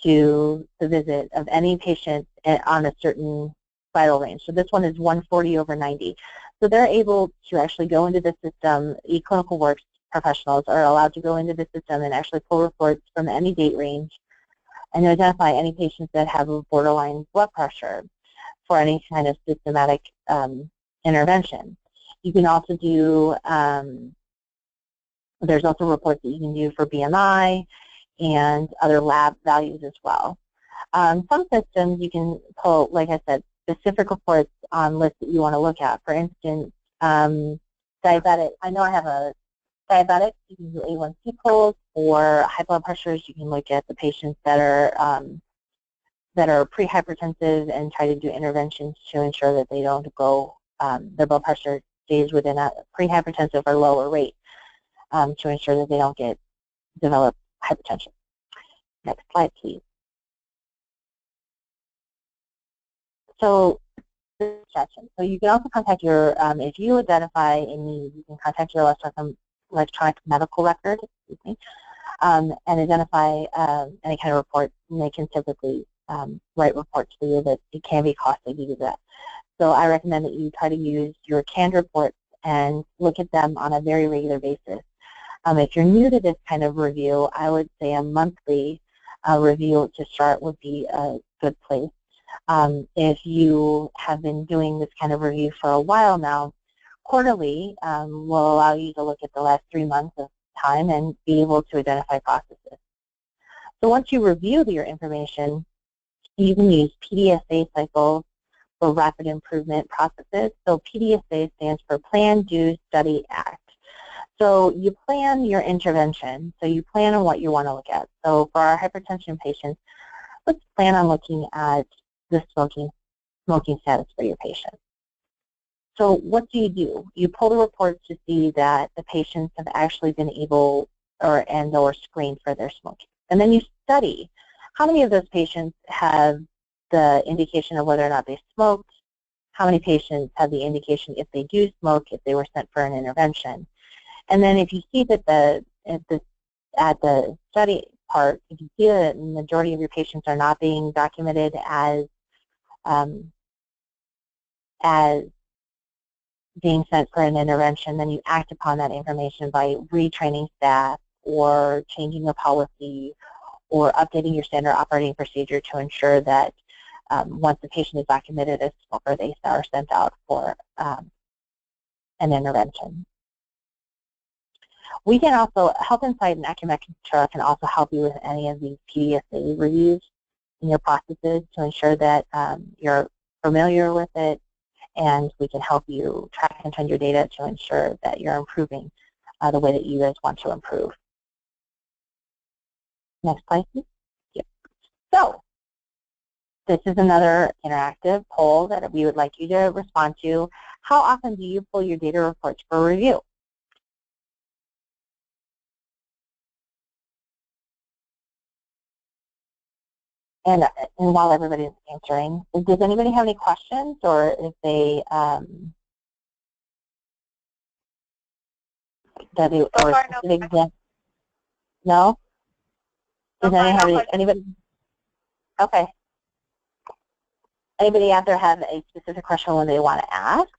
to the visit of any patient on a certain vital range. So this one is 140/90. So they're able to actually go into the system. eClinicalWorks professionals are allowed to go into the system and actually pull reports from any date range and identify any patients that have a borderline blood pressure for any kind of systematic intervention. You can also do, there's also reports that you can do for BMI and other lab values as well. Some systems you can pull, like I said, specific reports on lists that you want to look at. For instance, diabetic. I know I have a diabetic. You can do A1C polls. For high blood pressures, you can look at the patients that are pre-hypertensive and try to do interventions to ensure that they don't go, their blood pressure stays within a pre-hypertensive or lower rate to ensure that they don't develop hypertension. Next slide, please. So, so you can also contact your, if you identify a need, you can contact your electronic medical record, and identify any kind of report, and they can typically write reports for you that it can be costly to do that. So I recommend that you try to use your canned reports and look at them on a very regular basis. If you're new to this kind of review, I would say a monthly review to start would be a good place. If you have been doing this kind of review for a while now, quarterly will allow you to look at the last 3 months of time and be able to identify processes. So once you review your information, you can use PDSA cycles for rapid improvement processes. So PDSA stands for Plan, Do, Study, Act. So you plan your intervention. So you plan on what you want to look at. So for our hypertension patients, let's plan on looking at the smoking status for your patient. So what do? You pull the reports to see that the patients have actually been able or screened for their smoking. And then you study how many of those patients have the indication of whether or not they smoked, how many patients have the indication if they do smoke, if they were sent for an intervention. And then if you see that at the study part, if you see that the majority of your patients are not being documented as being sent for an intervention, then you act upon that information by retraining staff or changing a policy or updating your standard operating procedure to ensure that once the patient is documented as a smoker, they are sent out for an intervention. We can also, Health Insight and Acumetrics can also help you with any of these PDSA reviews in your processes to ensure that you're familiar with it, and we can help you track and trend your data to ensure that you're improving the way that you guys want to improve. Next slide, please. Yep. So this is another interactive poll that we would like you to respond to. How often do you pull your data reports for review? And while everybody's answering, does anybody have any questions, or if they no? Does anybody? Okay. Anybody out there have a specific question when they want to ask?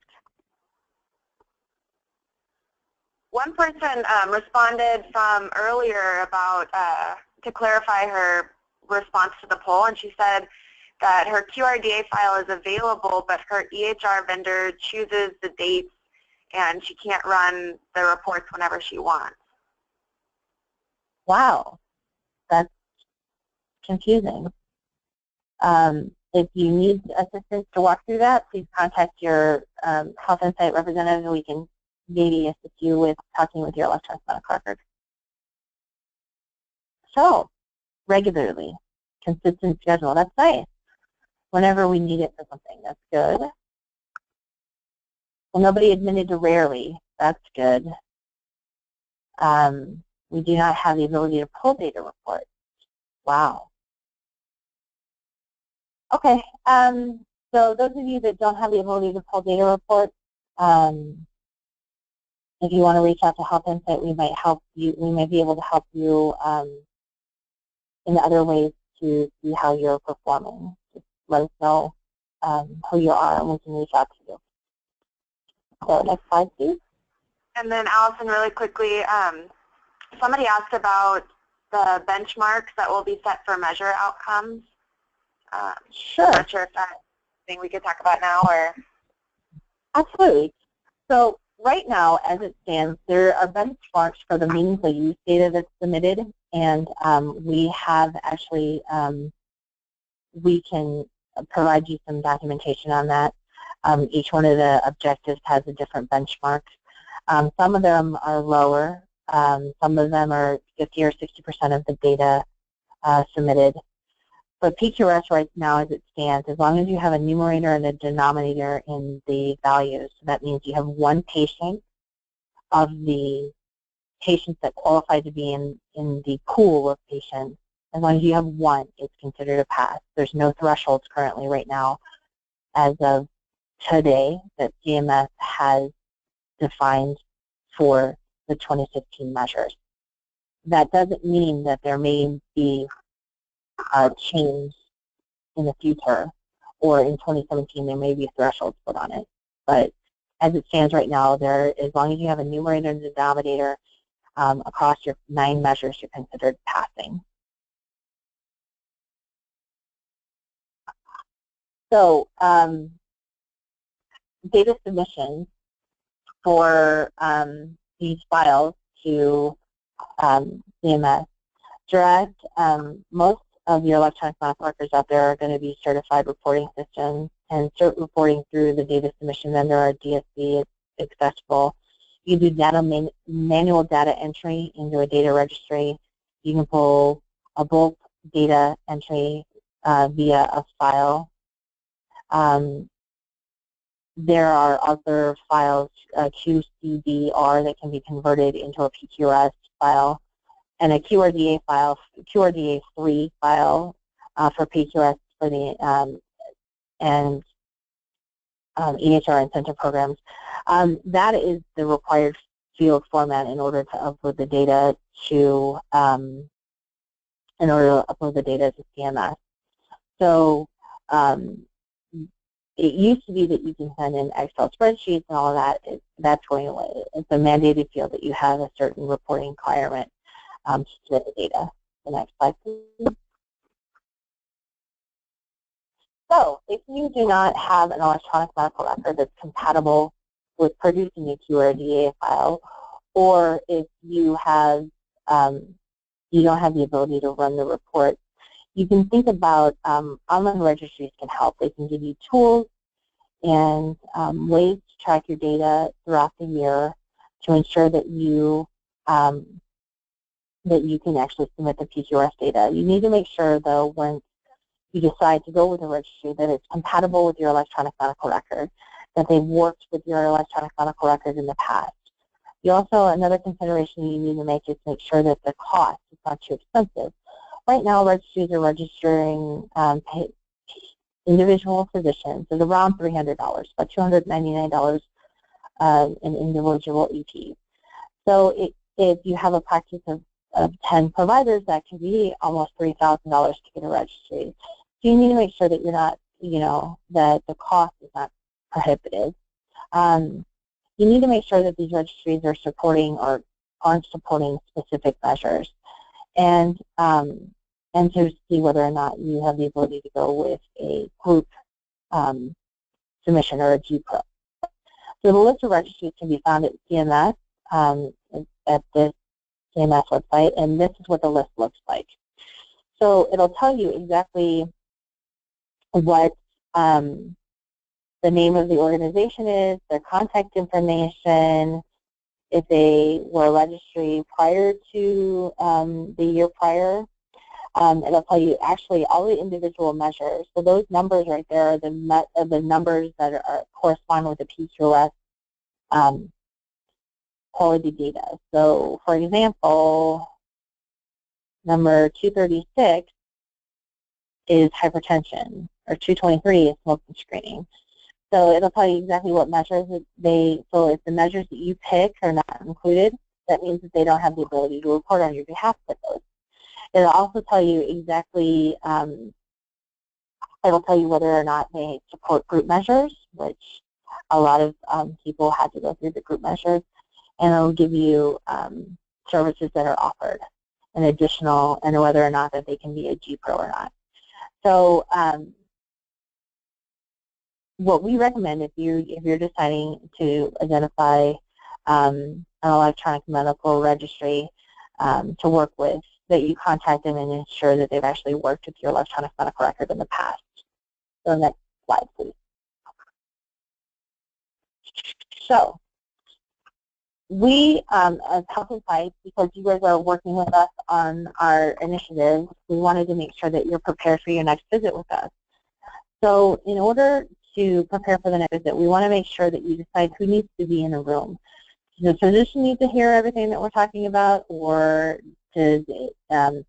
One person responded from earlier about to clarify her response to the poll, and she said that her QRDA file is available, but her EHR vendor chooses the dates and she can't run the reports whenever she wants. Wow, that's confusing. If you need assistance to walk through that, please contact your Health Insight representative, and we can maybe assist you with talking with your electronic medical record. So, regularly, consistent schedule, that's nice. Whenever we need it for something, that's good. Well, nobody admitted to rarely, that's good. We do not have the ability to pull data reports. Wow. Okay, so those of you that don't have the ability to pull data reports, if you want to reach out to Health Insight, we might help you. We may be able to help you in other ways to see how you're performing. Just let us know who you are, and we can reach out to you. So next slide, please. And then Allison, really quickly, somebody asked about the benchmarks that will be set for measure outcomes. Sure. I'm not sure if that's something we could talk about now, or. Absolutely. So right now, as it stands, there are benchmarks for the meaningful use data that's submitted, and we have actually, we can provide you some documentation on that. Each one of the objectives has a different benchmark. Some of them are lower. Some of them are 50 or 60% of the data submitted. But PQRS right now, as it stands, as long as you have a numerator and a denominator in the values, so that means you have one patient of the patients that qualify to be in the pool of patients. As long as you have one, it's considered a pass. There's no thresholds currently right now as of today that CMS has defined for the 2016 measures. That doesn't mean that there may be a change in the future, or in 2017 there may be thresholds put on it. But as it stands right now, as long as you have a numerator and denominator across your 9 measures, you're considered passing. So data submissions for these files to CMS Direct, most of your electronic medical records out there are going to be certified reporting systems, and cert reporting through the data submission vendor or DSV is accessible. You can do manual data entry into a data registry. You can pull a bulk data entry via a file. There are other files, QCDR, that can be converted into a PQRS file, and a QRDA file, QRDA3 file for PQRS for the and EHR incentive programs. That is the required field format in order to upload the data to CMS. So it used to be that you can send in Excel spreadsheets and all of that. That's going away. It's a mandated field that you have a certain reporting requirement to submit the data. The next slide, please. So if you do not have an electronic medical record that's compatible with producing a QRDA file, or if you have you don't have the ability to run the report, you can think about online registries can help. They can give you tools and ways to track your data throughout the year to ensure that you can actually submit the PQRS data. You need to make sure, though, when you decide to go with a registry, that it's compatible with your electronic medical record, that they've worked with your electronic medical record in the past. You also, another consideration you need to make is make sure that the cost is not too expensive. Right now, registries are registering individual physicians at around $300, about $299 an individual EP. So if you have a practice of 10 providers, that can be almost $3,000 to get a registry. So you need to make sure that you're not, that the cost is not prohibitive. You need to make sure that these registries are supporting or aren't supporting specific measures, and to see whether or not you have the ability to go with a group submission or a GPRO. So the list of registries can be found at CMS at this CMS website, and this is what the list looks like. So it'll tell you exactly what the name of the organization is, their contact information, if they were a registry prior to the year prior. It'll tell you actually all the individual measures. So those numbers right there are the numbers that correspond with the PQRS quality data. So, for example, number 236 is hypertension, or 223 is smoking screening. So it'll tell you exactly what measures so if the measures that you pick are not included, that means that they don't have the ability to report on your behalf with those. It'll also tell you exactly, it'll tell you whether or not they support group measures, which a lot of people had to go through the group measures, and it'll give you services that are offered, an additional, and whether or not that they can be a GPRO or not. So what we recommend if you're deciding to identify an electronic medical registry to work with, that you contact them and ensure that they've actually worked with your electronic medical record in the past. So next slide, please. So we, as Health Insights, because you guys are working with us on our initiatives, we wanted to make sure that you're prepared for your next visit with us. So in order to prepare for the next visit, we want to make sure that you decide who needs to be in a room. Does the physician need to hear everything that we're talking about, or does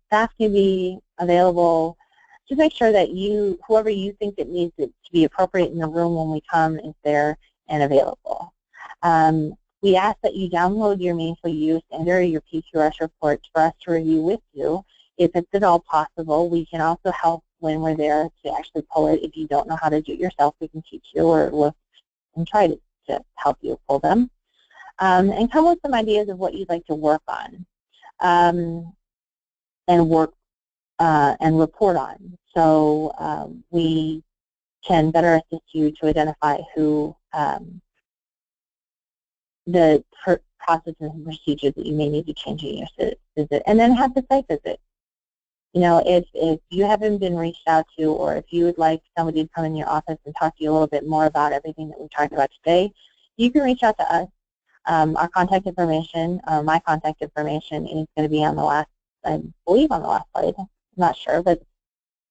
staff can be available? Just make sure that whoever you think that needs it to be appropriate in the room when we come is there and available. We ask that you download your Meaningful Use and or your PQRS reports for us to review with you. If it's at all possible, we can also help when we're there to actually pull it. If you don't know how to do it yourself, we can teach you or look and try to to help you pull them. And come with some ideas of what you'd like to work on and report on. So we can better assist you to identify who the processes and procedures that you may need to change in your visit, and then have the site visit. You know, if you haven't been reached out to, or if you would like somebody to come in your office and talk to you a little bit more about everything that we talked about today, you can reach out to us. Our contact information, my contact information, is going to be on the last, I believe, on the last slide. I'm not sure, but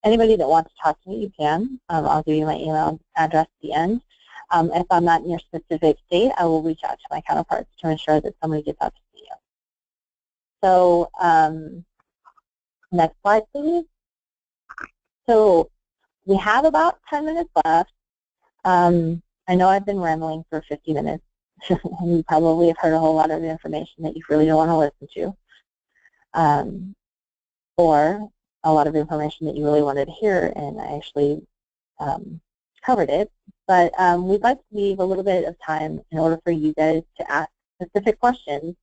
anybody that wants to talk to me, you can. I'll give you my email address at the end. If I'm not in your specific state, I will reach out to my counterparts to ensure that somebody gets out to see you. So next slide, please. So we have about 10 minutes left. I know I've been rambling for 50 minutes. And you probably have heard a whole lot of information that you really don't want to listen to, or a lot of information that you really wanted to hear, and I actually covered it. But we'd like to leave a little bit of time in order for you guys to ask specific questions,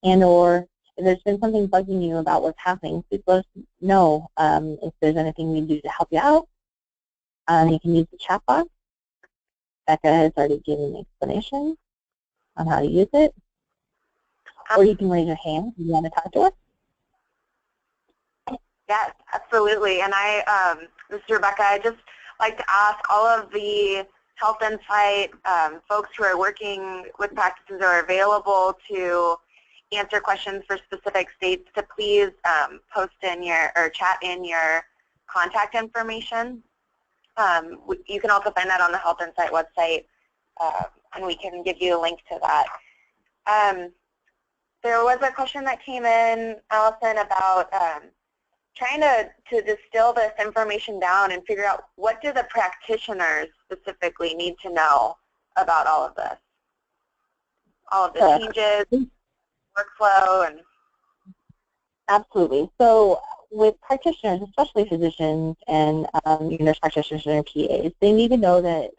and or if there's been something bugging you about what's happening, please let us know if there's anything we can do to help you out. You can use the chat box. Becca has already given the explanation on how to use it. Or you can raise your hand if you want to talk to us. Yes, absolutely. And this is Rebecca. I just like to ask all of the Health Insight folks who are working with practices or are available to answer questions for specific states to please post in your, or chat in your contact information. You can also find that on the Health Insight website, and we can give you a link to that. There was a question that came in, Allison, about trying to distill this information down and figure out what do the practitioners specifically need to know about all of this, all of the changes, workflow, and absolutely. So with practitioners, especially physicians and nurse practitioners and PAs, they need to know that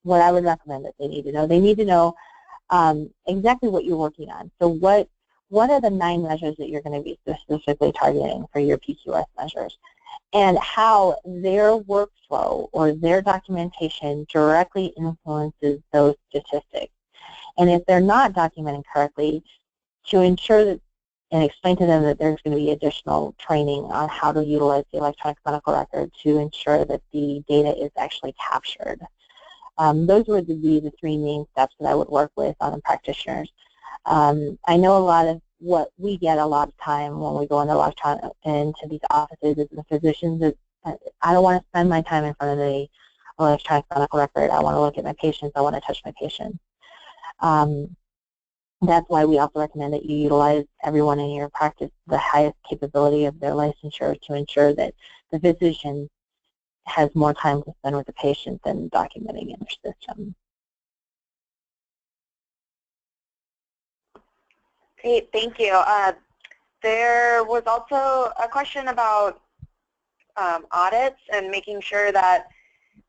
what I would recommend that they need to know exactly what you're working on. So what are the 9 measures that you're going to be specifically targeting for your PQS measures, and how their workflow or their documentation directly influences those statistics. And if they're not documenting correctly, to ensure that and explain to them that there's going to be additional training on how to utilize the electronic medical record to ensure that the data is actually captured. Those would be the 3 main steps that I would work with on the practitioners. I know a lot of what we get a lot of time when we go into these offices is the physicians that I don't want to spend my time in front of the electronic medical record. I want to look at my patients. I want to touch my patients. That's why we also recommend that you utilize everyone in your practice the highest capability of their licensure to ensure that the physician has more time to spend with the patient than documenting in their system. Great, thank you. There was also a question about audits and making sure that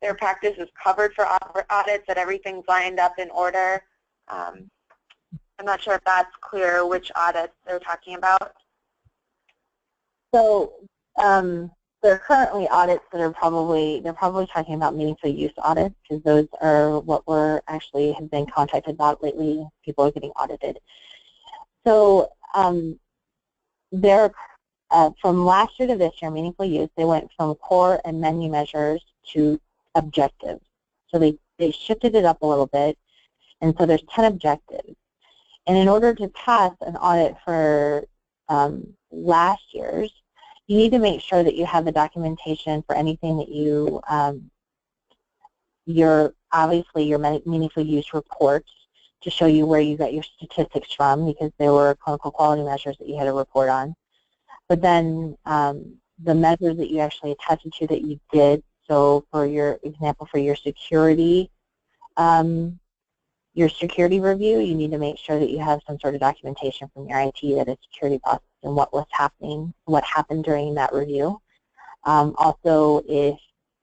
their practice is covered for audits, that everything's lined up in order. I'm not sure if that's clear which audits they're talking about. So there are currently audits that are they're probably talking about meaningful use audits, because those are what we're actually have been contacted about lately. People are getting audited. So from last year to this year, meaningful use, they went from core and menu measures to objectives. So they shifted it up a little bit, and so there's 10 objectives. And in order to pass an audit for last year's, you need to make sure that you have the documentation for anything that obviously your meaningful use reports to show you where you got your statistics from, because there were clinical quality measures that you had to report on. But then the measures that you actually attested to that you did, so for your example, for your security review, you need to make sure that you have some sort of documentation from your IT that is security process and what happened during that review. Also, if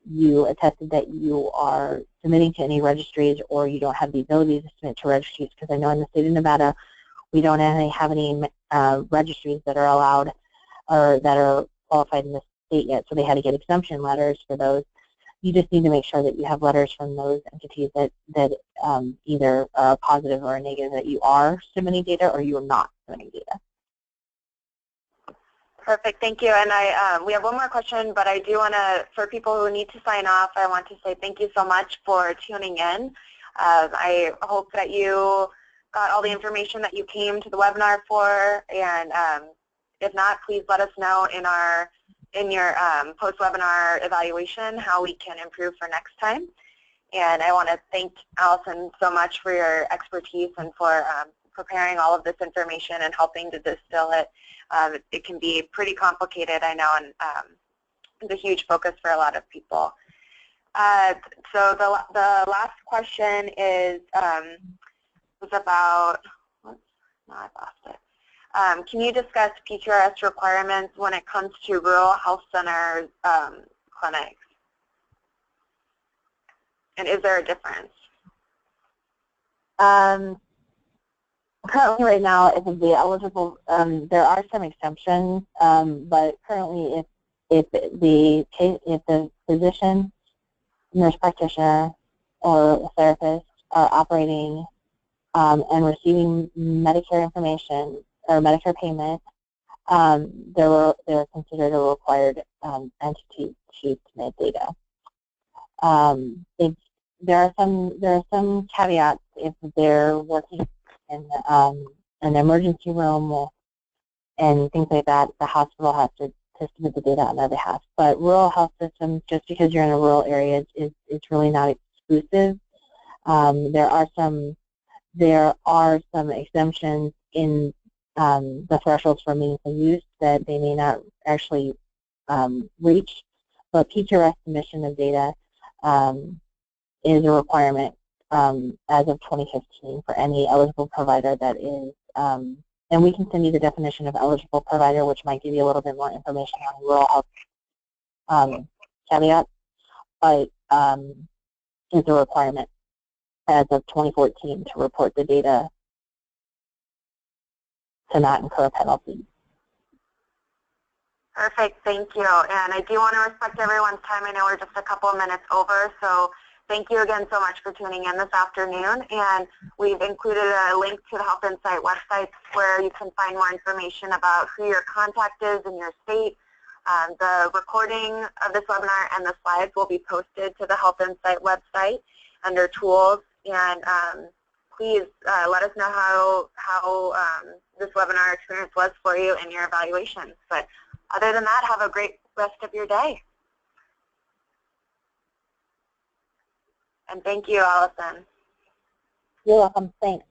you attested that you are submitting to any registries, or you don't have the ability to submit to registries, because I know in the state of Nevada we don't have any registries that are allowed or that are qualified in the state yet, so they had to get exemption letters for those. You just need to make sure that you have letters from those entities that either are positive or negative that you are submitting data or you are not submitting data. Perfect, thank you. And we have one more question, but I do want to, for people who need to sign off, I want to say thank you so much for tuning in. I hope that you got all the information that you came to the webinar for, and if not, please let us know in your post-webinar evaluation how we can improve for next time. And I want to thank Allison so much for your expertise and for preparing all of this information and helping to distill it. It can be pretty complicated, I know, and it's a huge focus for a lot of people. So the last question is was about, no, I lost it. Can you discuss PQRS requirements when it comes to rural health center clinics? And is there a difference? Currently, right now, if the eligible, there are some exemptions, but currently, if the physician, nurse practitioner, or a therapist are operating and receiving Medicare information or Medicare payment, they're considered a required entity to submit data. There are some caveats if they're working in an emergency room and things like that. The hospital has to submit the data on their behalf. But rural health systems, just because you're in a rural area, it's really not exclusive. There are some exemptions in the thresholds for meaningful use that they may not actually reach, but PQRS submission of data is a requirement as of 2015 for any eligible provider that is, and we can send you the definition of eligible provider, which might give you a little bit more information on rural health caveats, but is a requirement as of 2014 to report the data to not incur a penalty. Perfect, thank you. And I do want to respect everyone's time. I know we're just a couple of minutes over, so thank you again so much for tuning in this afternoon. And we've included a link to the Health Insight website where you can find more information about who your contact is in your state. The recording of this webinar and the slides will be posted to the Health Insight website under Tools. And please let us know how this webinar experience was for you in your evaluations. But other than that, have a great rest of your day. And thank you, Allison. You're welcome. Thanks.